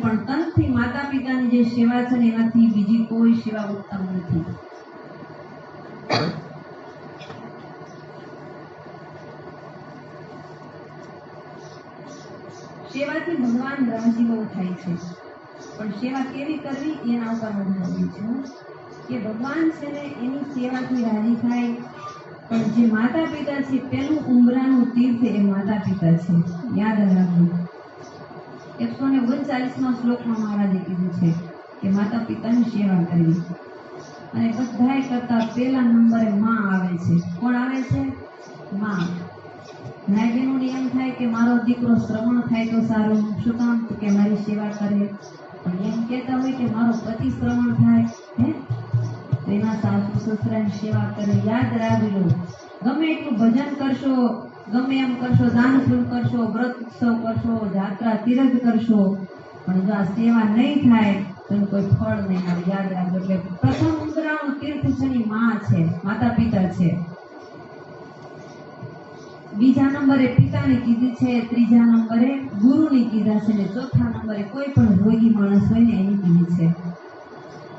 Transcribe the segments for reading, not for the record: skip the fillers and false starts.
પણ તનથી માતા પિતાની જે સેવા છે ને એનાથી બીજી કોઈ સેવા ઉત્તમ નથી. સેવાથી ભગવાન રાજી બહુ થાય છે, પણ સેવા કેવી કરવી એના ઉપર વધારવી છે કે ભગવાન છે ને એની સેવાથી રાજી થાય. પણ જે માતા પિતા છે તેનું ઉંબરાનું તીર્થ એ માતા પિતા છે, યાદ રાખવું. 139 શ્લોકમાં મહારાજે કીધું છે કે માતા પિતાની સેવા કરવી. અને બધાય કરતા પહેલા નંબરે માં આવે છે. કોણ આવે છે? માં. નાયજીનો એમ થાય કે મારો દીકરો શ્રવણ થાય તો સારું. શું કામ? તો કે મારી સેવા કરે. પણ એમ કહેતા હોય કે મારો પતિ શ્રવણ થાય તો એના સાસુ સસરાની સેવા કરે. યાદ રાખી લો, ગમે એટલું ભજન કરશો, ગમે એમ કરશો, દાન પુણ્ય કરશો, વ્રત ઉત્સવ કરશો, જાત્રા તીરથ કરશો, પણ જો આ સેવા નહીં થાય તો કોઈ ફળ નહીં આવે. યાદ રાખજો. એટલે પ્રથમ ઉંબરાનું તીર્થ છે ની માં છે, માતા પિતા છે. બીજા નંબરે પિતાની કીધી છે, ત્રીજા નંબરે ગુરુની કીધા છે ને ચોથા નંબરે કોઈ પણ રોગી માણસ હોય ને એની કીધી છે.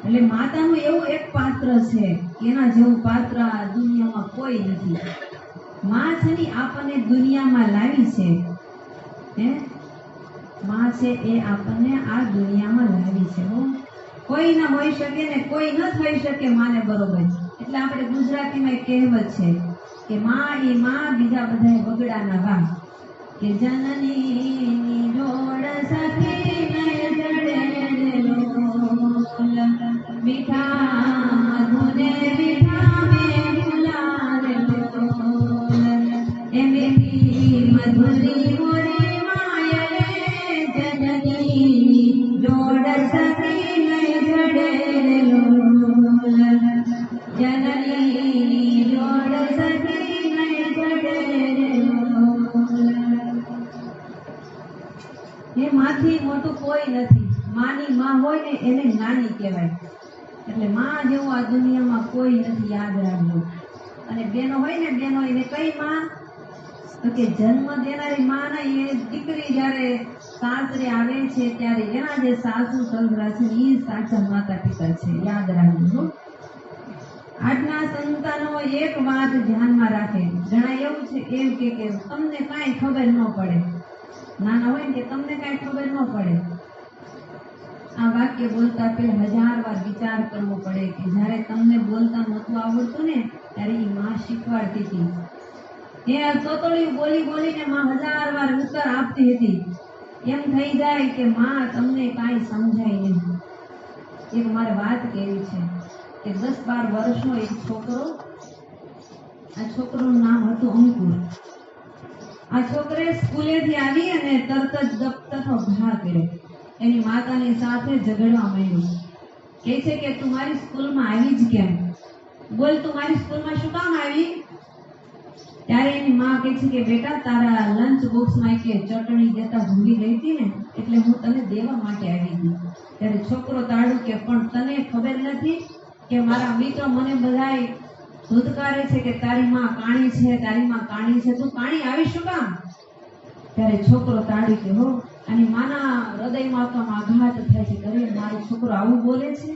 એટલે માતાનું એવું એક પાત્ર છે, એના જેવું પાત્ર આ દુનિયામાં કોઈ નથી. માં છે ને આપણને દુનિયામાં લાવી છે, માં છે એ આપણને આ દુનિયામાં લાવી છે. કોઈ ન હોઈ શકે ને કોઈ ન થઈ શકે માને બરોબર. એટલે આપણે ગુજરાતીમાં એક કહેવત છે કે માં એ માં, બીજા બધા વગડાના વાહ. કે જનની જોડ સખી નય જડે લોલ, મીઠા મધુને મીઠા મે ગુલાલ લોલ, એ મીઠી મધુરી મોરી માય રે, જનની જોડ સખી નય જડે લોલ, જનની જોડ સખી નય જડે લોલ. એ માંથી મોટું કોઈ નથી. માની માં હોય ને એને નાની કહેવાય. એટલે માં જેવું આ દુનિયામાં કોઈ નથી, યાદ રાખજો. અને બેનો હોય ને, બેનો એને કઈ માં? તો કે જન્મ દેનારી માં ના. એ દીકરી જયારે સાસરે આવે છે ત્યારે એના જે સાસુ સસરા છે એ સાચા માતા પિતા છે, યાદ રાખજો. આજના સંતાનો એક વાત ધ્યાનમાં રાખે. ઘણા એવું છે એમ કે તમને કાંઈ ખબર ન પડે. નાના હોય ને કે તમને કાંઈ ખબર ન પડે. આ વાક્ય બોલતા પહેલા 1000 વાર વિચાર કરવો પડે કે જ્યારે તમને બોલતા નહોતું આવડતું ને ત્યારે એ માં શીખવાડતી હતી. એ તોતળિયું બોલી બોલીને માં 1000 વાર ઉત્તર આપતી હતી. એમ થઈ જાય કે માં તમને કાંઈ સમજાય નહીં. એક મારે વાત કેવી છે કે 10-12 વર્ષનો એક છોકરો, આ છોકરાનું નામ હતું અંકુર. આ છોકરે સ્કૂલેથી આવી અને તરત જ દફતરનો ઘા કર્યો. એની માતાની સાથે ઝઘડવા માંડ્યો. કહે છે કે તું મારી સ્કૂલમાં આવી જ કેમ? બોલ, તું મારી સ્કૂલમાં શું કામ આવી? ત્યારે એની માં કહે છે કે બેટા તારા લંચ બોક્સમાં કે ચટણી દેતા ભૂલી ગઈ હતી ને એટલે હું તને દેવા માટે આવી હતી. ત્યારે છોકરો તાળું કે પણ તને ખબર નથી કે મારા મિત્ર મને બધાય ધૂતકારે છે કે તારી માં કાણી છે, તારી માં કાણી છે, તું કાણી આવી શું કામ? ત્યારે છોકરો તાળી કે હો. અને માના હૃદયમાં તો આઘાત થાય છે. અરે મારો છોકરો આવું બોલે છે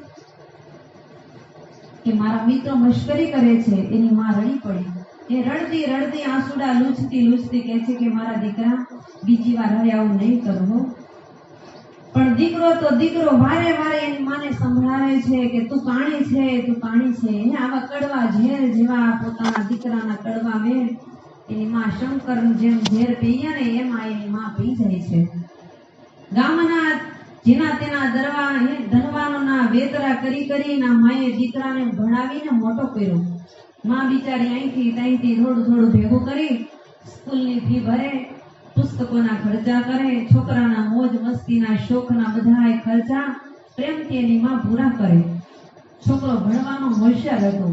કે મારા મિત્રો મશ્કરી કરે છે. એની માં રડી પડી. એ રડતી રડતી આંસુડા લૂછતી લૂછતી કહે છે કે મારા દીકરા બીજી વાર હવે આવું નહીં કરવું. પણ દીકરો તો દીકરો વારે વારે એની માને સંભળાવે છે કે તું કાણી છે, તું કાણી છે. એને આવા કડવા ઝેર જેવા પોતાના દીકરાના કડવા વેણ એની માં શંકર જેમ ઝેર પીયા ને એમાં એની માં પી જાય છે. ગામના જેના તેના ધનવાનોના વેતરા કરી કરીને માએ દીકરાને ભણાવીને મોટો કર્યો. માં બિચારી અહીંથી ત્યાંથી થોડું થોડું ભેગું કરી સ્કૂલની ફી ભરે, પુસ્તકોના ખર્ચા કરે, છોકરાના મોજ મસ્તીના શોખના બધાય ખર્ચા પ્રેમથી એની માં પૂરા કરે. છોકરો ભણવામાં હોશિયાર હતો.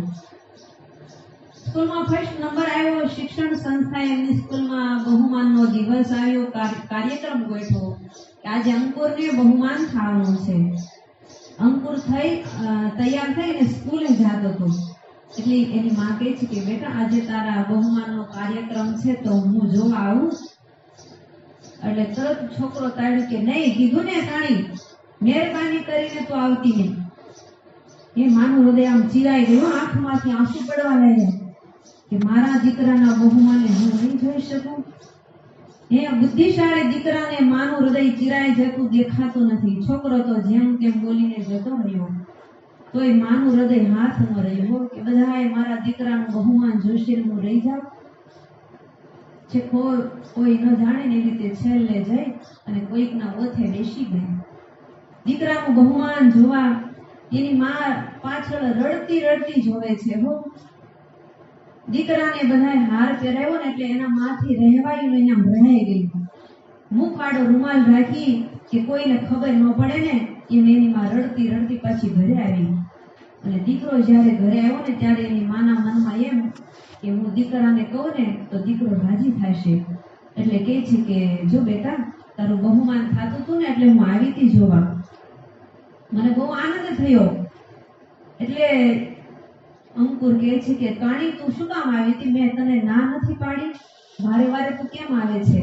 સ્કૂલમાં ફર્સ્ટ નંબર આવ્યો. શિક્ષણ સંસ્થાએ એમની સ્કૂલમાં બહુમાનનો દિવસ આવ્યો. કાર્યક્રમ ગોઠવો કે આજે અંકુરને બહુમાન થવાનું છે. અંકુર તૈયાર થઈને સ્કૂલે જતો હતો. એટલે એની માં કહે છે કે બેટા આજે તારા બહુમાનનો કાર્યક્રમ છે તો હું જોવા આવું? એટલે તરત છોકરો તાળ્યું કે નહીં, કીધું ને તાણી મહેરબાની કરીને તો આવતી નહીં. એ માનું હૃદય આમ ચિરાઈ ગયું, આંખમાંથી આંસુ પડવા લાગ્યા કે મારા દીકરાના બહુમાને હું નહીં જોઈ શકું. એ બુદ્ધિશાળી દીકરાને માનું હૃદય ચિરાઈ જતું દેખાતું નથી. છોકરો તો જેમ તેમ બોલીને જતો રહ્યો, તોય માનું હૃદય હાથ ન રહ્યો કે બધાએ મારા દીકરાનું બહુમાન જોશે, હું રહી જાઉં. છે કોઈ ન જાણે ને એવી રીતે છેલ્લે જઈ અને કોઈકના ઓથે બેસી ગઈ. દીકરાનું બહુમાન જોવા એની માં પાછળ રડતી રડતી જોવે છે. દીકરાને બધાએ હાર પહેરાવ્યો ને એટલે એના માંથી રહેવાયું ને અહીંયા ભરાઈ ગઈ. મુખ આડો રૂમાલ રાખી કે કોઈને ખબર ન પડે ને એમ એની માં રડતી રડતી પાછી ઘરે આવી. અને દીકરો જ્યારે ઘરે આવ્યો ને ત્યારે એની માના મનમાં એમ કે હું દીકરાને કહું ને તો દીકરો રાજી થશે. એટલે કહે છે કે જો બેટા તારું બહુમાન થતું હતું ને એટલે હું આવી હતી જોવા, મને બહુ આનંદ થયો. એટલે અંકુર કહે છે કે કાણી તું શું કામ આવી હતી? મેં તને ના નથી પાડી, વારે વારે તું કેમ આવે છે?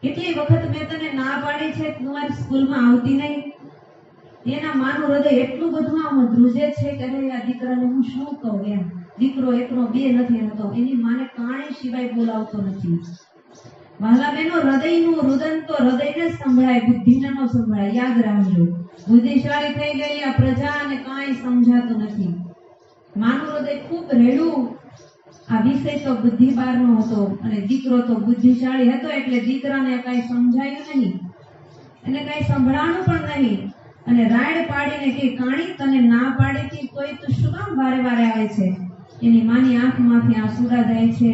કેટલી વખત મેં તને ના પાડી છે તું મારી સ્કૂલમાં આવતી નહીં. એના માનું હૃદય એટલું બધું આમ ધ્રુજે છે કે અરે આ દીકરાને હું શું કહું એમ. દીકરો એકનો બે નથી રહેતો, એની માને કાણી સિવાય બોલાવતો નથી. વહાલા બહેનો, હૃદયનું રુદન તો હૃદયને સંભળાય, બુદ્ધિને ન સંભળાય. યાદ રાખજો, બુદ્ધિશાળી થઈ ગઈ આ પ્રજાને કાંઈ સમજાતું નથી. માનું હૃદય ખૂબ રેડું. આ વિષય તો બુદ્ધિ બારનો હતો અને દીકરો તો બુદ્ધિશાળી હતો એટલે દીકરાને કાંઈ સમજાયું નહીં અને કાંઈ સંભળાણું પણ નહીં. અને રાડ પાડીને કે કાણી તને ના પાડીથી કોઈ તું શું કામ વારે વારે આવે છે? એની માની આંખમાંથી આંસુડા જાય છે.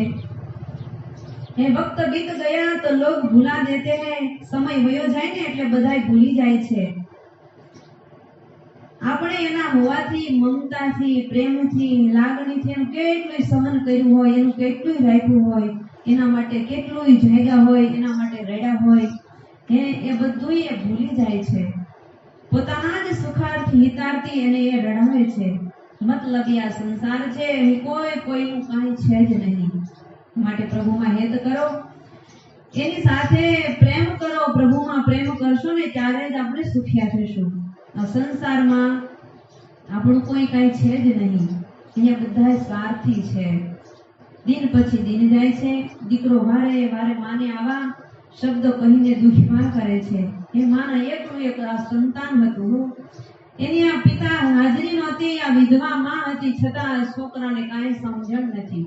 એ વક્ત બીત ગયા તો લોગ ભૂલા દેતે હૈ. સમય વયો જાય ને એટલે બધાય ભૂલી જાય છે. આપણે એના હોવાથી, મમતાથી, પ્રેમથી, લાગણીથી એનું કેટલું સહન કર્યું હોય, એનું કેટલું રાખ્યું હોય, એના માટે કેટલું જાગ્યા હોય, એના માટે રડ્યા હોય, એ બધું એ ભૂલી જાય છે. પોતાના જ સુખાર્થી હિતાર્થી એને એ રડાવે છે. મતલબી આ સંસાર છે, કોઈ કોઈનું કાંઈ છે જ નહીં. માટે પ્રભુમાં હેત કરો, એની સાથે પ્રેમ કરો. પ્રભુમાં પ્રેમ કરશો ને ત્યારે જ આપણે સુખિયા થઈશું. આ સંસારમાં આપણું કોઈ કાંઈ છે જ નહીં. અહીંયા બધા સ્વાર્થી છે. દિન પછી દિન જાય છે. દીકરો વારે વારે માને આવા શબ્દો કહીને દુઃખમાં કરે છે. એ માના એકનું એક આ સંતાન હતું. એની આ પિતા હાજરી નહોતી, આ વિધવા માં હતી, છતાં છોકરાને કાંઈ સમજણ નથી.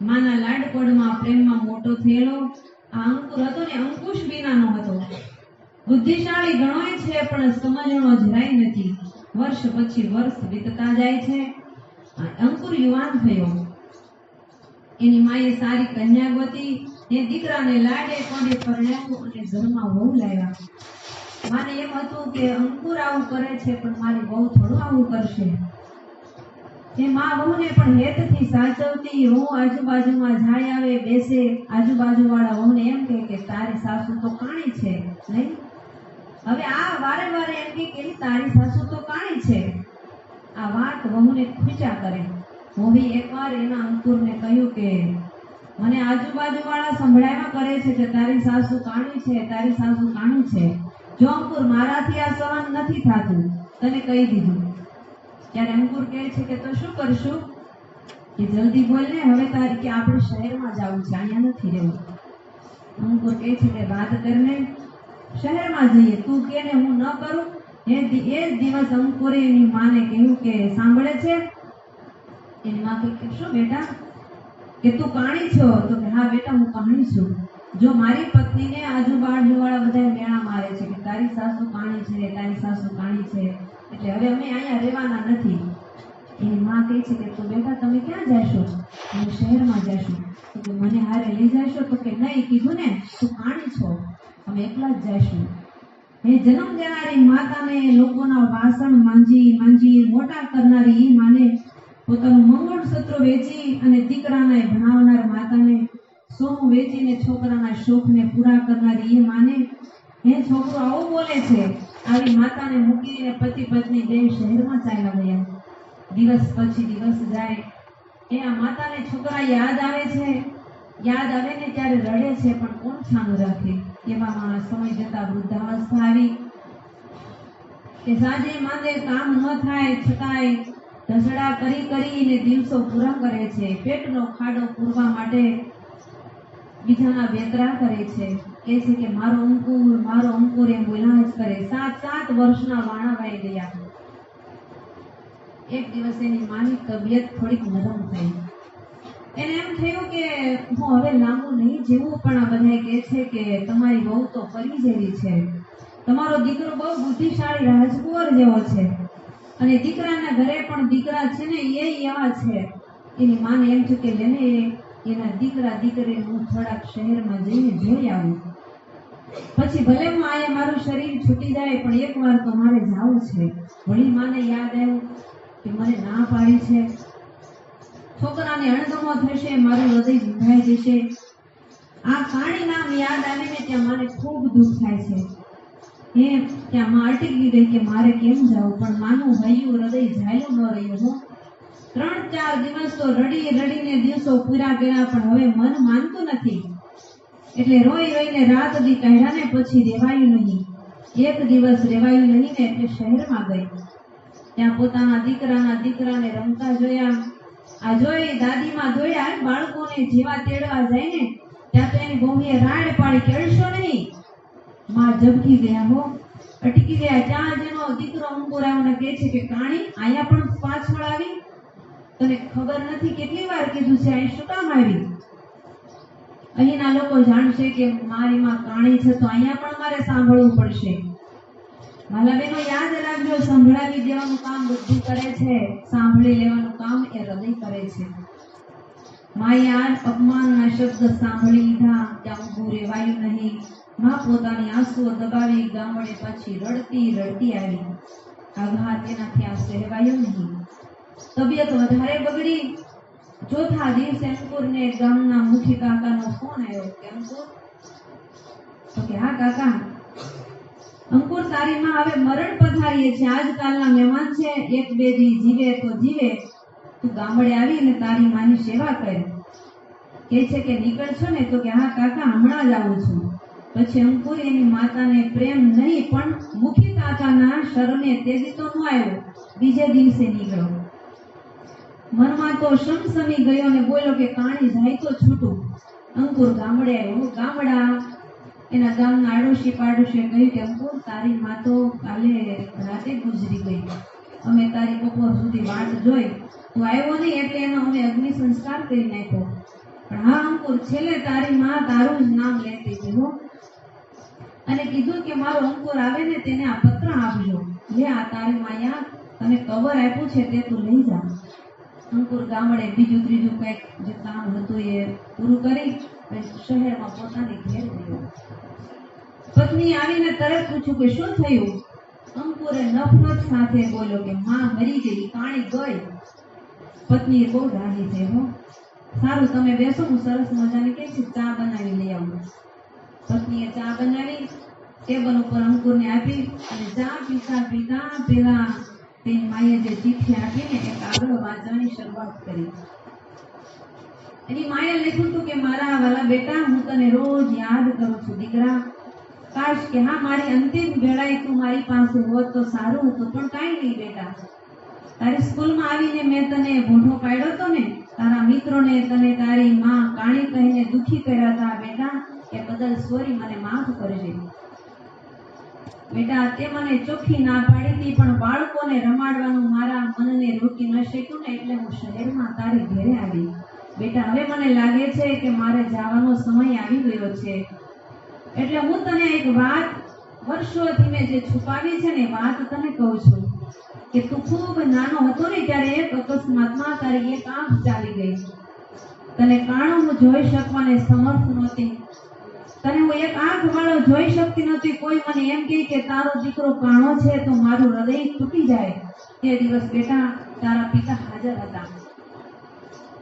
માના લાડકોડમાં પ્રેમમાં મોટો થયેલો આ અંકુર હતો ને અંકુશ વિનાનો હતો. બુદ્ધિશાળી ગણોય છે પણ સમજણો જરાય નથી. વર્ષ પછી વર્ષ વીતતા જાય છે. અંકુર યુવાન થયો. એની માએ સારી કન્યા ગોતી. એ દીકરાને લાડે કોડે પરણાવ્યો અને ઘરમાં વહુ લાવ્યા. માને એમ હતું કે અંકુર આવું કરે છે પણ મારી વહુ થોડું આવું કરશે. એ માં વહુને પણ હેતથી સાચવતી. હું આજુબાજુમાં જાય આવે બેસે, આજુબાજુ વાળા વહુને એમ કહે કે તારી સાસુ તો કાણી છે નહીં. હવે આ વારે વારે એમ કે તારી સાસુ તો કાણી છે. આ વાત વહુને ખૂંચા કરે. વહુએ એકવાર એના અંકુરને કહ્યું કે મને આજુબાજુ વાળા સંભળાવ્યા કરે છે કે તારી સાસુ કાણી છે, તારી સાસુ કાણી છે. જો અંકુર મારાથી આ સહન નથી થતું, તને કહી દીધું. ત્યારે અંકુર કહે છે કે તો શું કરશું? કે જલ્દી બોલ ને, હવે તારી કે આપણે શહેરમાં જવું છે, અહીંયા નથી રહેવું. અંકુર કહે છે કે વાત કરીને શહેરમાં જઈએ, તું કે ને હું ન કરું. એ જ દિવસ અંકુરે એની માને કહ્યું કે સાંભળે છે? એની માં કહે શું બેટા કે તું કાણી છો? તો કે હા બેટા હું કાણી છું. જો મારી પત્નીને આજુબાજુ વાળા બધા મેણા મારે છે કે તારી સાસુ કાણી છે, તારી સાસુ કાણી છે, એટલે હવે અમે અહીંયા રહેવાના નથી. એની માં કહે છે કે તો બેટા તમે ક્યાં જશો? હું શહેરમાં જશું. તો કે મને હારે લઈ જશો? તો કે નહીં, કીધું ને તું કાણી છો, અમે એકલા જ જઈશું. એ જન્મ દેનારી માતાને લોકોના વાસણ માંજી માંજી મોટા કરનારી એ માને પોતાનું મંગળસૂત્ર વેચી અને દીકરાને ભણાવનાર માતાને સોનું વેચીને છોકરાના શોખને પૂરા કરનારી એ માને હે છોકરો આવું બોલે છે. આવી માતાને મૂકીને પતિ પત્ની બે શહેરમાં ચાલ્યા ગયા. દિવસ પછી દિવસ જાય. એ આ માતાને છોકરા યાદ આવે છે. યાદ આવે ને ત્યારે રડે છે પણ કોણ છાનું રાખે? એવામાં સમય જતા વૃદ્ધાવસ્થા આવી. કે સાંજે માંદે કામ ન થાય છતાંય ધસડા કરીને દિવસો પૂરા કરે છે, પેટનો ખાડો પૂરવા માટે બીજાના વેતરા કરે છે, કહે છે કે મારો અંકુર એમ બોલ્યા જ કરે. 7 વર્ષના વાણા વાઈ ગયા. એક દિવસ એની માની તબિયત થોડીક નરમ થઈ. એને એમ થયું કે હું હવે લાંબુ નહીં જીવું, પણ આ બધા કહે છે કે તમારી વહુ તો પરી જેવી છે, તમારો દીકરો બહુ બુદ્ધિશાળી રાજકુંવર જેવો છે, અને દીકરાના ઘરે પણ દીકરા છે ને એ એવા છે. એની માને એમ થયું કે લેને એના દીકરા દીકરી હું થોડાક શહેરમાં જઈને જોઈ આવું, પછી ભલે હું આયા મારું શરીર છૂટી જાય, પણ એકવાર તો મારે જવું છે. વળી માને યાદ આવ્યું કે મને ના પાડી છે, છોકરાને અણગમો થશે, મારું હૃદય વિંધાઈ જશે. આ કાણી નામ યાદ આવીને ત્યાં મને ખૂબ દુઃખ થાય છે. ત્યાં માં અટકી ગઈ કે મારે કેમ જવું, પણ માનું હૈયું હૃદય ઝાયલું ન રહ્યું. 3-4 દિવસ તો રડીને દિવસો પૂરા કર્યા, પણ હવે મન માનતું નથી. એટલે રોઈને રાત દી કાઢ્યા ને પછી રેવાયું નહીં. એક દિવસ રેવાયું નહીં ને એટલે શહેરમાં ગઈ. ત્યાં પોતાના દીકરાને રમતા જોયા. આ જોઈ દાદીમાં દોડ્યા. બાળકોને જેવા તેડવા જાય ને ત્યાં તો એની બહુએ રાડ પાડી કે અડશો નહીં. માં ઝબકી ગયા હો, અટકી ગયા. ત્યાં જેનો દીકરો અંકુર આવ્યો કહે છે કે કાણી આયા પણ પાછળ આવી, તને ખબર નથી કેટલી વાર કીધું છે અહીં શું કામ આવી? અહીંના લોકો જાણશે કે મારી માં કાણી છે તો અહીંયા પણ મારે સાંભળવું પડશે. માલા બહેનો યાદ રાખજો, સંભળાવી દેવાનું કામ બુદ્ધિ કરે છે, સાંભળી લેવાનું કામ એ હૃદય કરે છે. માએ આ અપમાનના શબ્દ સાંભળી લીધા ત્યાં ઊભું રેવાયું નહીં. માં પોતાની આંસુઓ દબાવી ગામડે પાછી રડતી આવી. આઘાત એનાથી આ સહેવાયો નહીં. તબિયત વધારે બગડી. ચોથા દિવસે અંકુરને ગામના મુખી કાકાનો ફોન આવ્યો કે અંકુર, તો કે હા કાકા, અંકુર તારી માં હવે મરણ પથારીએ છે, આજકાલના મહેમાન છે, 1-2 દી જીવે તો જીવે, તું ગામડે આવીને તારી માની સેવા કર. કહે છે કે નીકળશો ને? તો કે હા કાકા હમણાં જ આવું છું. પછી અંકુર એની માતાને પ્રેમ નહીં પણ મુખી કાકાના શરણે તે દી તો ન આવ્યો, બીજે દિવસે નીકળ્યો. મનમાં તો સમસમી ગયો ને બોલ્યો કે કાણી જાય તો છૂટું. અંકુર ગામડે આવ્યો. એના ગામના આડોશી પાડોશીએ કહ્યું કે અંકુર તારી માં તો કાલે રાતે ગુજરી ગઈ, અમે તારી બપોર સુધી વાટ જોઈ, તું આવ્યો નહીં એટલે એનો અમે અગ્નિ સંસ્કાર કરી નાખ્યો. પણ હા અંકુર, છેલ્લે તારી માં તારું જ નામ લેતી હતી અને કીધું કે મારો અંકુર આવે ને તેને આ પત્ર આપજો, લે આ તારી માયા તને કવર આપ્યું છે તે તું લઈ જા. અંકુર ગામડે બીજું ત્રીજું કંઈક જે કામ હતું એ પૂરું કરી શહેરમાં પોતાની ઘેર ગયો. પત્ની આવીને તરત પૂછ્યું કે શું થયું? અંકુરે નફરત સાથે બોલ્યો કે માં મરી ગઈ, કાણી ગઈ. પત્ની બહુ રાજી થઈ. સારું તમે બેસો, હું સરસ મજાની કે ચા બનાવી લઈ આવું. પત્નીએ ચા બનાવી ટેબલ ઉપર અંકુરને આપી અને ચા પીતા પેલા તેની માએ જે ચિઠ્ઠી આપીને એક આગળ વાંચવાની શરૂઆત કરી. એની માએ લખ્યું હતું કે મારા વાલા બેટા, હું તને રોજ યાદ કરું છું દીકરા. કાશ કે હા મારી અંતિમ વેળાએ તું મારી પાસે હોત તો સારું હતું, પણ કાંઈ નહીં બેટા. તારી સ્કૂલમાં આવીને મેં તને ભૂંઠો પાડ્યો હતો ને, તારા મિત્રોને તને તારી માં કાણી કહીને દુઃખી કર્યા હતા બેટા, એ બદલ સોરી, મને માફ કરજે બેટા. તે મને ચોખ્ખી ના પાડી હતી, પણ બાળકોને રમાડવાનું મારા મનને રોકી ન શક્યું ને એટલે હું શહેરમાં તારી ઘરે આવી. બેટા હવે મને લાગે છે કે મારે જવાનો સમય આવી ગયો છે, એટલે હું તને એક વાત વર્ષોથી મેં જે છુપાવી છે ને વાત તને કહું છું કે તું ખૂબ નાનો હતો ને ત્યારે એક અકસ્માતમાં તારી એક આંખ ચાલી ગઈ. તને કાણું હું જોઈ શકવાને સમર્થ નહોતી, તને હું એક આંખ વાળો જોઈ શકતી નહોતી. કોઈ મને એમ કહે કે તારો દીકરો કાણો છે તો મારું હૃદય તૂટી જાય. તે દિવસ બેટા તારા પિતા હાજર હતા,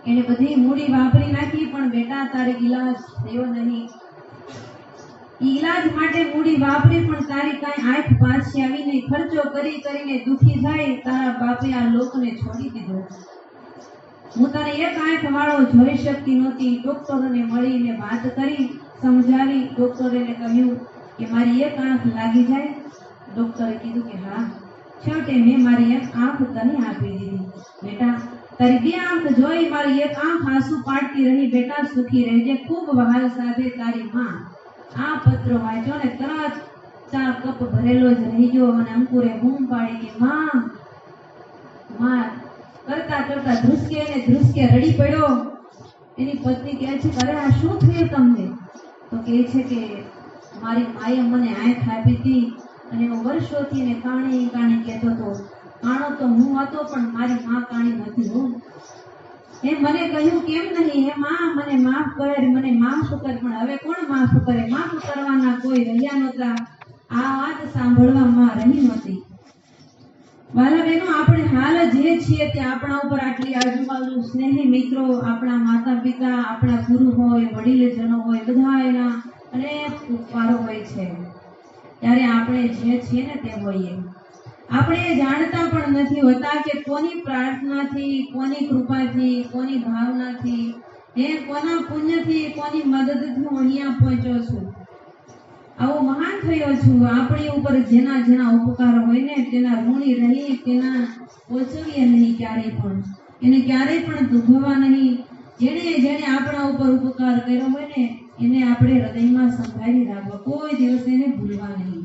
એને બધી મૂડી વાપરી નાખી, પણ બેટા તારે ઈલાજ થયો નહીં. ઈલાજ માટે મૂડી વાપરી પણ તારી કાંઈ આંખ પાછી આવી નહીં. ખર્ચો કરીને દુખી થાય તારા બાપે આ લોકને છોડી દીધો. હું તને એક આંખ વાળો જોઈ શકતી નહોતી. ડોક્ટરોને મળીને વાત કરી, સમજાવી. ડોક્ટરે કહ્યું કે મારી એક આંખ લાગી જાય. ડોક્ટરે કીધું કે હા છેવટે મેં મારી એક આંખ તને આપી દીધી. બેટા, તારી બે આંખ જોઈ મારી એક આંખ આંસુ પાડતી રહી. બેટા, સુખી રહેજે. ખૂબ વહાલ સાથે તારી માં. આ પત્ર વાંચ્યો ને તરત ચા કપ ભરેલો જ રહી ગયો અને અંકુરે બૂમ પાડી કે માં, માં કરતા કરતા ધ્રુસકે રડી પડ્યો. એની પત્ની કહે છે, અરે આ શું થયું તમને? તો કહે છે કે મારી માએ મને આંખ આપી હતી અને હું વર્ષોથી ને કાણી કહેતો હતો. કાણો તો હું હતો પણ મારી માં કાણી નથી. હું એ મને કહ્યું કેમ નહીં? હે માં, મને માફ કર, મને માફ કર. પણ હવે કોણ માફ કરે? માફ કરવાના કોઈ રહ્યા નહોતા. આ વાત સાંભળવામાં રહી નહોતી. વાલા બહેનો, આપણે હાલ જે છીએ તે આપણા ઉપર આટલી આજુબાજુ સ્નેહી મિત્રો, આપણા માતા પિતા, આપણા ગુરુ હોય, વડીલજનો હોય, બધા એના અનેક ઉપકારો હોય છે. ત્યારે આપણે જે છીએ ને તે હોઈએ. આપણે જાણતા પણ નથી હોતા કે કોની પ્રાર્થનાથી, કોની કૃપાથી, કોની ભાવનાથી, કોના પુણ્યથી, કોની મદદથી હું અહીંયા પહોંચ્યો છું, આવો મહાન થયો છું. આપણી ઉપર જેના જેના ઉપકાર હોય ને તેના ઋણી રહી, તેના ઓછવીએ નહીં ક્યારેય પણ, એને ક્યારેય પણ દુભવા નહીં. જેણે આપણા ઉપર ઉપકાર કર્યો હોય ને એને આપણે હૃદયમાં સંભાળી રાખવા, કોઈ દિવસ એને ભૂલવા નહીં.